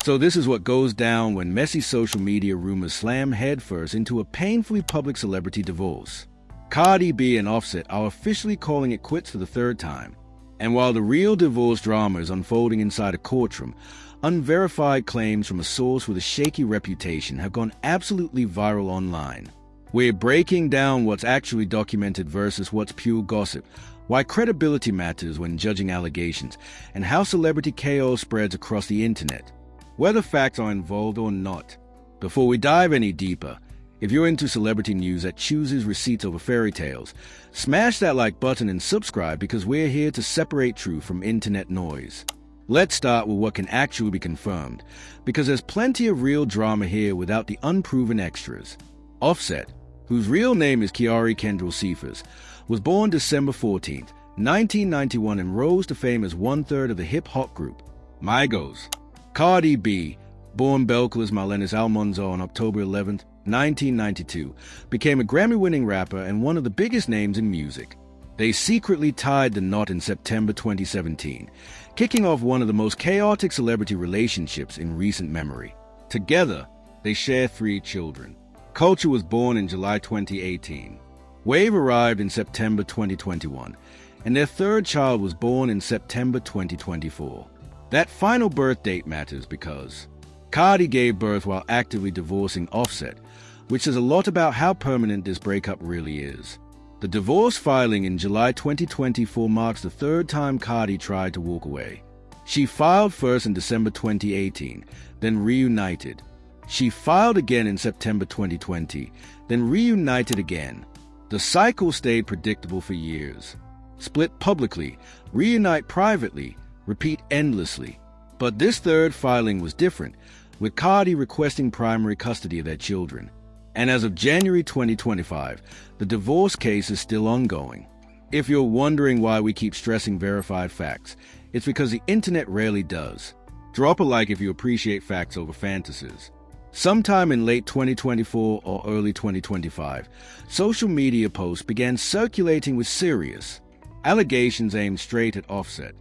So this is what goes down when messy social media rumors slam headfirst into a painfully public celebrity divorce. Cardi B and Offset are officially calling it quits for the third time. And while the real divorce drama is unfolding inside a courtroom, unverified claims from a source with a shaky reputation have gone absolutely viral online. We're breaking down what's actually documented versus what's pure gossip, why credibility matters when judging allegations, and how celebrity chaos spreads across the internet, whether facts are involved or not. Before we dive any deeper, if you're into celebrity news that chooses receipts over fairy tales, smash that like button and subscribe because we're here to separate truth from internet noise. Let's start with what can actually be confirmed, because there's plenty of real drama here without the unproven extras. Offset, whose real name is Kiari Kendall Cephas, was born December 14, 1991 and rose to fame as one-third of the hip-hop group Migos. Cardi B, born Belcalis Malenis Almonzo on October 11, 1992, became a Grammy-winning rapper and one of the biggest names in music. They secretly tied the knot in September 2017, kicking off one of the most chaotic celebrity relationships in recent memory. Together, they share 3 children. Culture was born in July 2018. Wave arrived in September 2021, and their third child was born in September 2024. That final birth date matters because Cardi gave birth while actively divorcing Offset, which says a lot about how permanent this breakup really is. The divorce filing in July 2024 marks the third time Cardi tried to walk away. She filed first in December 2018, then reunited. She filed again in September 2020, then reunited again. The cycle stayed predictable for years. Split publicly, reunite privately, repeat endlessly. But this third filing was different, with Cardi requesting primary custody of their children. And as of January 2025, the divorce case is still ongoing. If you're wondering why we keep stressing verified facts, it's because the internet rarely does. Drop a like if you appreciate facts over fantasies. Sometime in late 2024 or early 2025, social media posts began circulating with serious allegations aimed straight at Offset.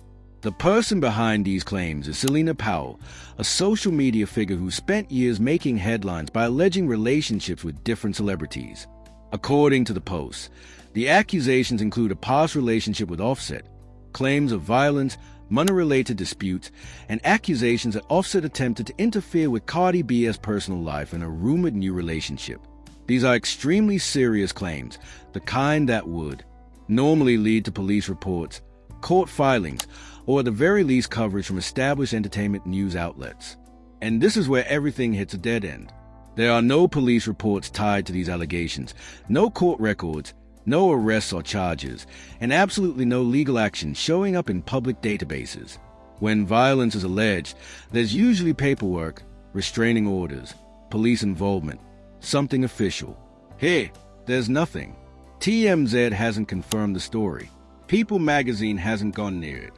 The person behind these claims is Selena Powell, a social media figure who spent years making headlines by alleging relationships with different celebrities. According to the posts, the accusations include a past relationship with Offset, claims of violence, money-related disputes, and accusations that Offset attempted to interfere with Cardi B's personal life in a rumored new relationship. These are extremely serious claims, the kind that would normally lead to police reports, court filings, or at the very least coverage from established entertainment news outlets. And this is where everything hits a dead end. There are no police reports tied to these allegations, no court records, no arrests or charges, and absolutely no legal action showing up in public databases. When violence is alleged, there's usually paperwork, restraining orders, police involvement, something official. Here, there's nothing. TMZ hasn't confirmed the story. People magazine hasn't gone near it.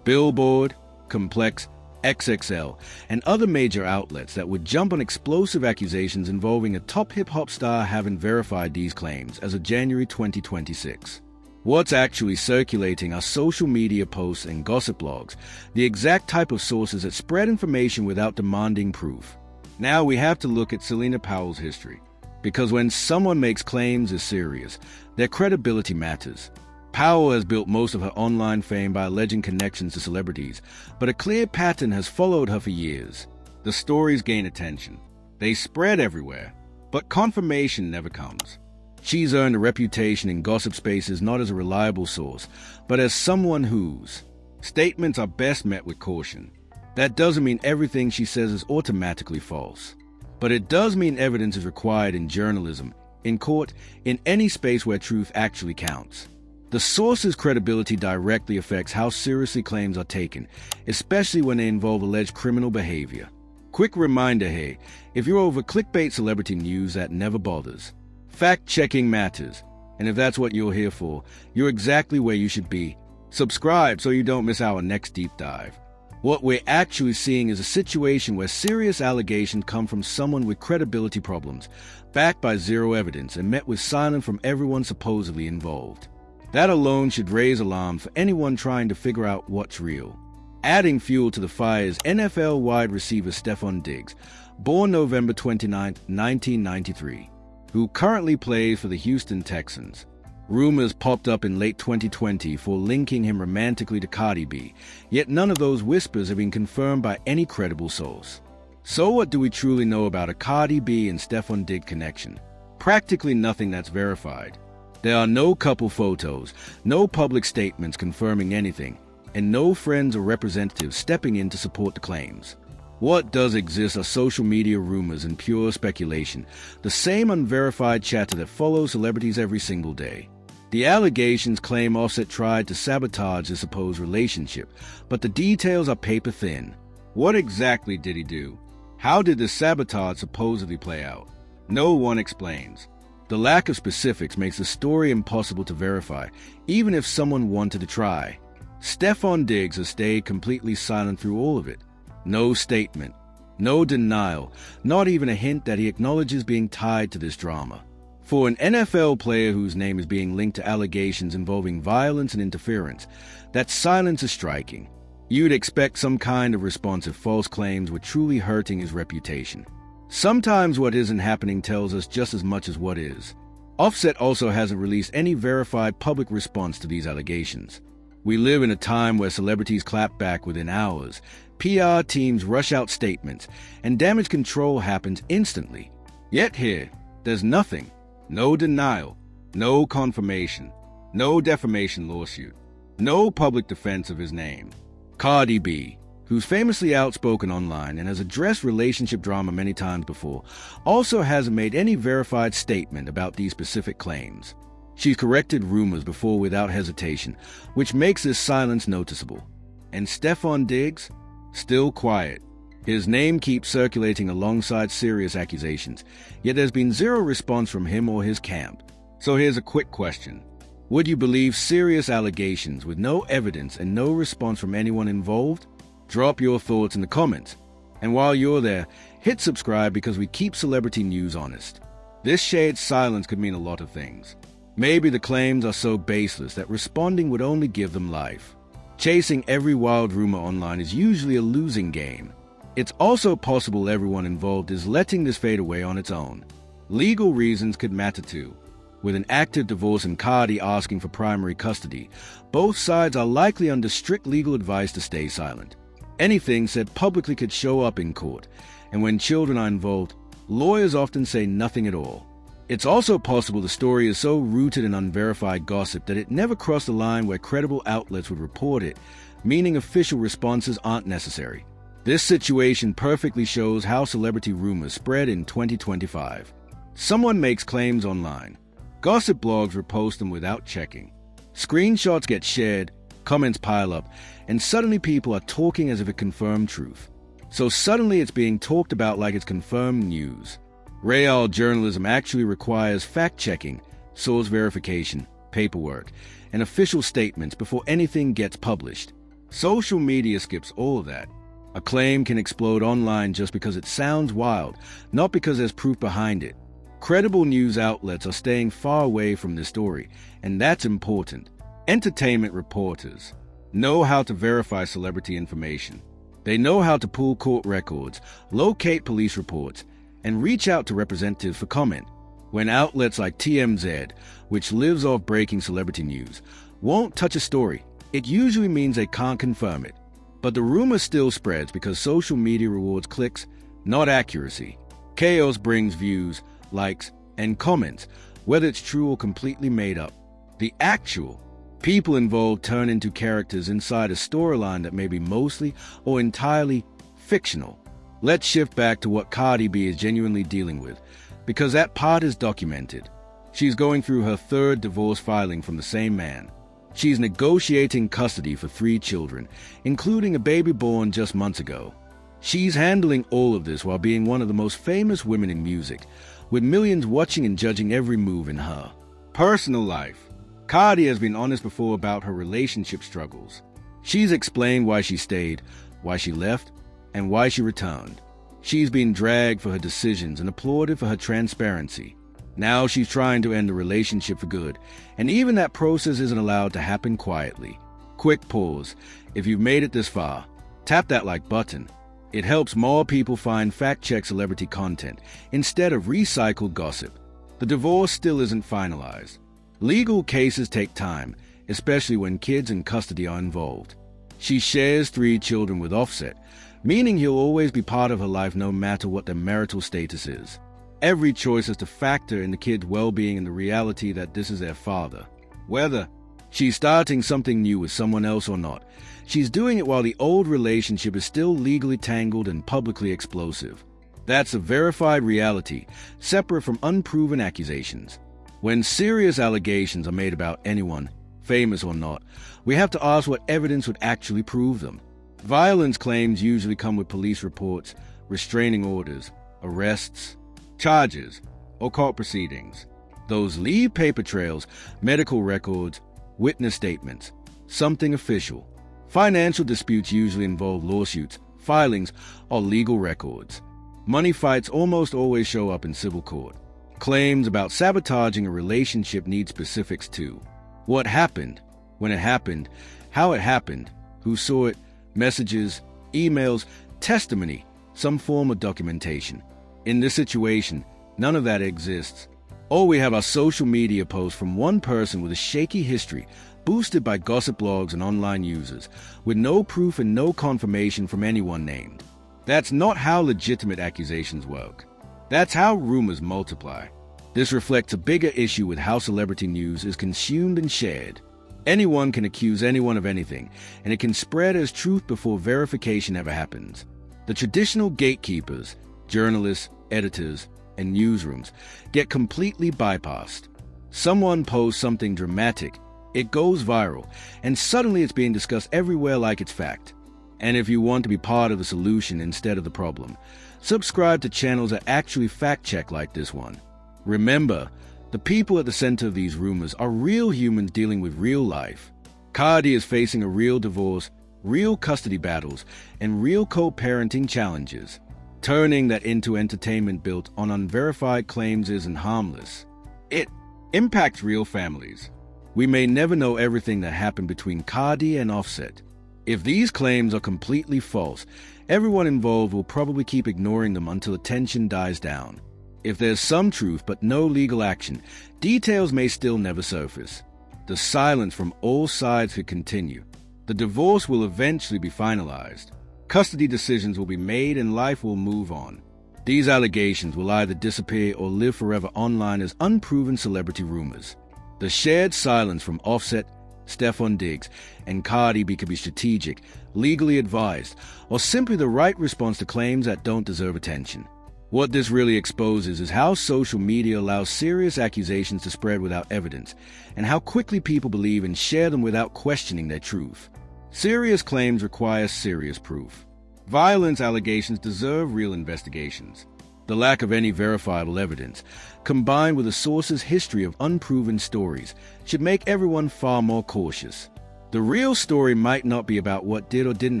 Billboard, Complex, XXL, and other major outlets that would jump on explosive accusations involving a top hip-hop star haven't verified these claims as of January 2026. What's actually circulating are social media posts and gossip blogs, the exact type of sources that spread information without demanding proof. Now we have to look at Selena Powell's history, because when someone makes claims as serious, their credibility matters. Powell has built most of her online fame by alleging connections to celebrities, but a clear pattern has followed her for years. The stories gain attention. They spread everywhere, but confirmation never comes. She's earned a reputation in gossip spaces not as a reliable source, but as someone whose statements are best met with caution. That doesn't mean everything she says is automatically false, but it does mean evidence is required in journalism, in court, in any space where truth actually counts. The source's credibility directly affects how seriously claims are taken, especially when they involve alleged criminal behavior. Quick reminder here, if you're over clickbait celebrity news, that never bothers. Fact-checking matters, and if that's what you're here for, you're exactly where you should be. Subscribe so you don't miss our next deep dive. What we're actually seeing is a situation where serious allegations come from someone with credibility problems, backed by zero evidence and met with silence from everyone supposedly involved. That alone should raise alarm for anyone trying to figure out what's real. Adding fuel to the fire is NFL wide receiver Stefon Diggs, born November 29, 1993, who currently plays for the Houston Texans. Rumors popped up in late 2020 for linking him romantically to Cardi B, yet none of those whispers have been confirmed by any credible source. So what do we truly know about a Cardi B and Stefon Diggs connection? Practically nothing that's verified. There are no couple photos, no public statements confirming anything, and no friends or representatives stepping in to support the claims. What does exist are social media rumors and pure speculation, the same unverified chatter that follows celebrities every single day. The allegations claim Offset tried to sabotage the supposed relationship, but the details are paper thin. What exactly did he do? How did this sabotage supposedly play out? No one explains. The lack of specifics makes the story impossible to verify, even if someone wanted to try. Stefon Diggs has stayed completely silent through all of it. No statement, no denial, not even a hint that he acknowledges being tied to this drama. For an NFL player whose name is being linked to allegations involving violence and interference, that silence is striking. You'd expect some kind of response if false claims were truly hurting his reputation. Sometimes what isn't happening tells us just as much as what is. Offset also hasn't released any verified public response to these allegations. We live in a time where celebrities clap back within hours, PR teams rush out statements, and damage control happens instantly. Yet here, there's nothing. No denial, no confirmation, no defamation lawsuit, no public defense of his name. Cardi B, who's famously outspoken online and has addressed relationship drama many times before, also hasn't made any verified statement about these specific claims. She's corrected rumors before without hesitation, which makes this silence noticeable. And Stefon Diggs? Still quiet. His name keeps circulating alongside serious accusations, yet there's been zero response from him or his camp. So here's a quick question. Would you believe serious allegations with no evidence and no response from anyone involved? Drop your thoughts in the comments. And while you're there, hit subscribe because we keep celebrity news honest. This shade silence could mean a lot of things. Maybe the claims are so baseless that responding would only give them life. Chasing every wild rumor online is usually a losing game. It's also possible everyone involved is letting this fade away on its own. Legal reasons could matter too. With an active divorce and Cardi asking for primary custody, both sides are likely under strict legal advice to stay silent. Anything said publicly could show up in court, and when children are involved, lawyers often say nothing at all. It's also possible the story is so rooted in unverified gossip that it never crossed the line where credible outlets would report it, meaning official responses aren't necessary. This situation perfectly shows how celebrity rumors spread in 2025. Someone makes claims online. Gossip blogs repost them without checking. Screenshots get shared, comments pile up, and suddenly people are talking as if it confirmed truth. So suddenly it's being talked about like it's confirmed news. Real journalism actually requires fact-checking, source verification, paperwork, and official statements before anything gets published. Social media skips all of that. A claim can explode online just because it sounds wild, not because there's proof behind it. Credible news outlets are staying far away from this story, and that's important. Entertainment reporters know how to verify celebrity information. They know how to pull court records, locate police reports, and reach out to representatives for comment. When outlets like TMZ, which lives off breaking celebrity news, won't touch a story, it usually means they can't confirm it. But the rumor still spreads because social media rewards clicks, not accuracy. Chaos brings views, likes, and comments, whether it's true or completely made up. The actual people involved turn into characters inside a storyline that may be mostly or entirely fictional. Let's shift back to what Cardi B is genuinely dealing with, because that part is documented. She's going through her third divorce filing from the same man. She's negotiating custody for 3 children, including a baby born just months ago. She's handling all of this while being one of the most famous women in music, with millions watching and judging every move in her personal life. Cardi has been honest before about her relationship struggles. She's explained why she stayed, why she left, and why she returned. She's been dragged for her decisions and applauded for her transparency. Now she's trying to end the relationship for good, and even that process isn't allowed to happen quietly. Quick pause. If you've made it this far, Tap that like button. It helps more people find fact-check celebrity content instead of recycled gossip. The divorce still isn't finalized. Legal cases take time, especially when kids in custody are involved. She shares 3 children with Offset, meaning he'll always be part of her life no matter what their marital status is. Every choice has to factor in the kids' well-being and the reality that this is their father. Whether she's starting something new with someone else or not, she's doing it while the old relationship is still legally tangled and publicly explosive. That's a verified reality, separate from unproven accusations. When serious allegations are made about anyone, famous or not, we have to ask what evidence would actually prove them. Violence claims usually come with police reports, restraining orders, arrests, charges, or court proceedings. Those leave paper trails, medical records, witness statements, something official. Financial disputes usually involve lawsuits, filings, or legal records. Money fights almost always show up in civil court. Claims about sabotaging a relationship need specifics too. What happened, when it happened, how it happened, who saw it, messages, emails, testimony, some form of documentation. In this situation, none of that exists. All we have are social media posts from one person with a shaky history, boosted by gossip blogs and online users, with no proof and no confirmation from anyone named. That's not how legitimate accusations work. That's how rumors multiply. This reflects a bigger issue with how celebrity news is consumed and shared. Anyone can accuse anyone of anything, and it can spread as truth before verification ever happens. The traditional gatekeepers, journalists, editors, and newsrooms get completely bypassed. Someone posts something dramatic, it goes viral, and suddenly it's being discussed everywhere like it's fact. And if you want to be part of the solution instead of the problem, subscribe to channels that actually fact-check like this one. Remember, the people at the center of these rumors are real humans dealing with real life. Cardi is facing a real divorce, real custody battles, and real co-parenting challenges. Turning that into entertainment built on unverified claims isn't harmless. It impacts real families. We may never know everything that happened between Cardi and Offset. If these claims are completely false, everyone involved will probably keep ignoring them until attention dies down. If there's some truth but no legal action, details may still never surface. The silence from all sides could continue. The divorce will eventually be finalized. Custody decisions will be made and life will move on. These allegations will either disappear or live forever online as unproven celebrity rumors. The shared silence from Offset, Stefon and Cardi B could be strategic, legally advised, or simply the right response to claims that don't deserve attention. What this really exposes is how social media allows serious accusations to spread without evidence, and how quickly people believe and share them without questioning their truth. Serious claims require serious proof. Violence allegations deserve real investigations. The lack of any verifiable evidence, combined with a source's history of unproven stories, should make everyone far more cautious. The real story might not be about what did or didn't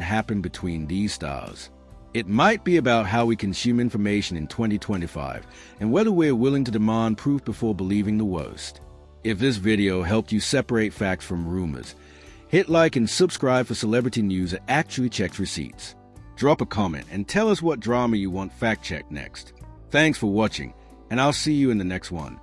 happen between these stars. It might be about how we consume information in 2025 and whether we're willing to demand proof before believing the worst. If this video helped you separate facts from rumors, hit like and subscribe for celebrity news that actually checks receipts. Drop a comment and tell us what drama you want fact-checked next. Thanks for watching, and I'll see you in the next one.